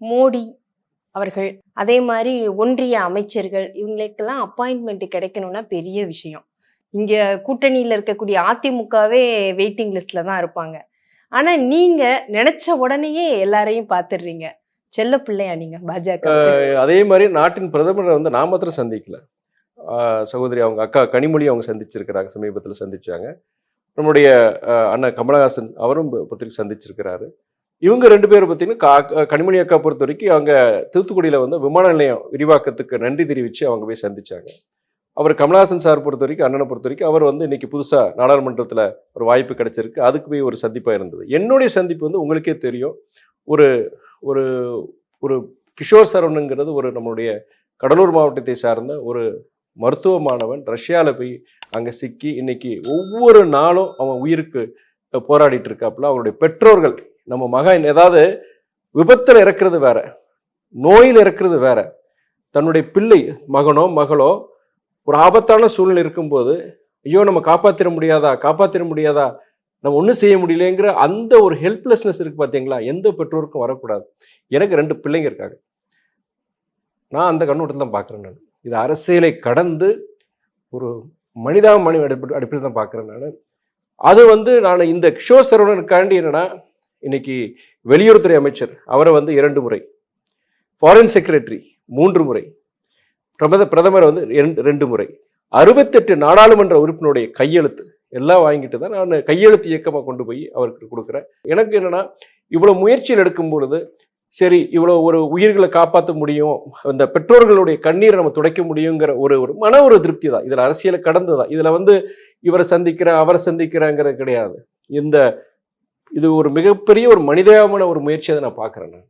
மோடி அவர்கள், அதே மாதிரி ஒன்றிய அமைச்சர்கள் இவங்களுக்கெல்லாம் அப்பாயின்மெண்ட் கிடைக்கணும்னா பெரிய விஷயம். இங்க கூட்டணியில இருக்கக்கூடிய அதிமுகவே வெயிட்டிங் லிஸ்ட்ல தான் இருப்பாங்க. ஆனா நீங்க நினைச்ச உடனேயே எல்லாரையும் பார்த்துடுறீங்க. செல்ல பிள்ளையா நீங்க பாஜகவுக்கு? அதே மாதிரி நாட்டின் பிரதமரை வந்து நான் மாத்திரம் சந்திக்கல. சகோதரி அவங்க அக்கா கனிமொழி அவங்க சந்திச்சிருக்கிறாங்க, சமீபத்தில் சந்திச்சாங்க. நம்முடைய அண்ணன் கமலஹாசன் அவரும் பத்திரிக்கை சந்திச்சிருக்கிறாரு. இவங்க 2 பேரும் பார்த்தீங்கன்னா கனிமொழி அக்கா பொறுத்த வரைக்கும் அவங்க தூத்துக்குடியில் வந்து விமான நிலையம் விரிவாக்கத்துக்கு நன்றி தெரிவித்து அவங்க போய் சந்திச்சாங்க. அவர் கமலஹாசன் சார் பொறுத்த வரைக்கும், அண்ணனை பொறுத்த வரைக்கும் அவர் வந்து இன்னைக்கு புதுசாக நாடாளுமன்றத்தில் ஒரு வாய்ப்பு கிடைச்சிருக்கு, அதுக்கு போய் ஒரு சந்திப்பாக இருந்தது. என்னுடைய சந்திப்பு வந்து உங்களுக்கே தெரியும், ஒரு ஒரு ஒரு கிஷோர் சரவணுங்கிறது ஒரு நம்மளுடைய கடலூர் மாவட்டத்தை சார்ந்த ஒரு மருத்துவ மாணவன் ரஷ்யாவில் போய் அங்கே சிக்கி இன்னைக்கு ஒவ்வொரு நாளும் அவன் உயிருக்கு போராடிட்டு இருக்காப்புல. அவருடைய பெற்றோர்கள் நம்ம மகன் ஏதாவது விபத்தில் இறக்குறது வேற, நோயில் இறக்குறது வேற. தன்னுடைய பிள்ளை மகனோ மகளோ ஒரு ஆபத்தான சூழ்நிலை இருக்கும்போது ஐயோ நம்ம காப்பாற்றிட முடியாதா, நம்ம ஒன்றும் செய்ய முடியலங்கிற அந்த ஒரு ஹெல்ப்லெஸ்னஸ் இருக்கு பார்த்தீங்களா, எந்த பெற்றோருக்கும் வரக்கூடாது. எனக்கு 2 பிள்ளைங்க இருக்காங்க. நான் அந்த கண்ணோட்டம் தான் பார்க்குறேன். நான் இது அரசியலை கடந்து ஒரு மனிதாபிமான அடிப்படையில் தான் பார்க்குறேன். அது வந்து நான் இந்த கிஷோர் சரவணனுக்காண்டி என்னன்னா, இன்னைக்கு வெளியுறவுத்துறை அமைச்சர் அவரை வந்து 2 முறை, ஃபாரின் செக்ரட்டரி 3 முறை, பிரதமர் வந்து 2 முறை, 68 நாடாளுமன்ற உறுப்பினருடைய கையெழுத்து எல்லாம் வாங்கிட்டு தான் நான் கையெழுத்து இயக்கமாக கொண்டு போய் அவருக்கு கொடுக்குறேன். எனக்கு என்னன்னா, இவ்வளோ முயற்சியில் எடுக்கும் பொழுது சரி இவ்வளோ ஒரு உயிர்களை காப்பாற்ற முடியும், அந்த பெற்றோர்களுடைய கண்ணீரை நம்ம துடைக்க முடியுங்கிற ஒரு ஒரு திருப்தி தான். இதில் அரசியலை கடந்து தான். இதில் வந்து இவரை சந்திக்கிறேன் அவரை சந்திக்கிறேங்கிறது கிடையாது. இது ஒரு மிகப்பெரிய ஒரு மனிதாபிமான ஒரு முயற்சியை நான் பார்க்குறேன். நான்